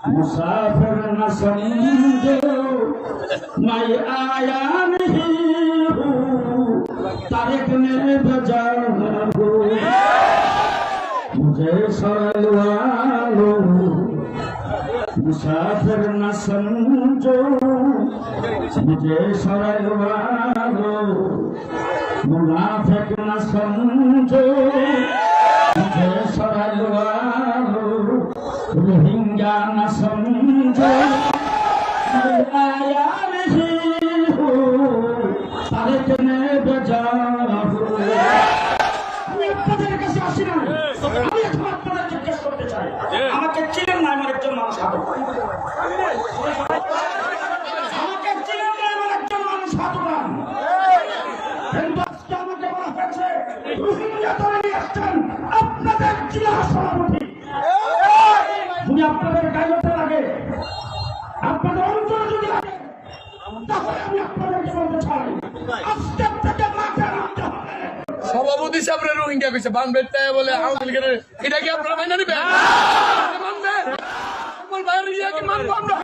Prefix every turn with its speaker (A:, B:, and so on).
A: मुसाफिर न समझो मैं आया नहीं हूँ तारिक ने भेजा हो मुझे सरल वालो मुसाफिर न समझो मुझे सरल वालो मुनाफिक न समझो मुझे सरल वालो रोहिंग्या न समझो मैं आया नहीं हूँ तारिक ने भेजा हो আমি আপনাদের কাছে আসি না আমি এখন আপনাদের জিজ্ঞেস করতে চাই আমাকে চিনেন না আমার একজন মানুষ হাত উঠান আমাকে চিনেন না আমার একজন মানুষ হাত উঠান কিন্তু আজকে আমাকে বলা হয়েছে রোহিঙ্গা ধরে নিয়ে আসছেন আপনাদের জেলা সভাপতি যদি আপনাদের গাইতে লাগে আপনাদের অঞ্চলে যদি লাগে তাহলে আমি আপনাদেরকে বলতে চাই আজকে থেকে মাঠে নামতে হবে
B: সভাপতি সাহেবরা রোহিঙ্গা কইছে বানবেট তাই বলে আউটলিকের এটা কি আপনারা মাইনা নিবেন মানবেন বল বাইরে গিয়ে কি মানবো আমরা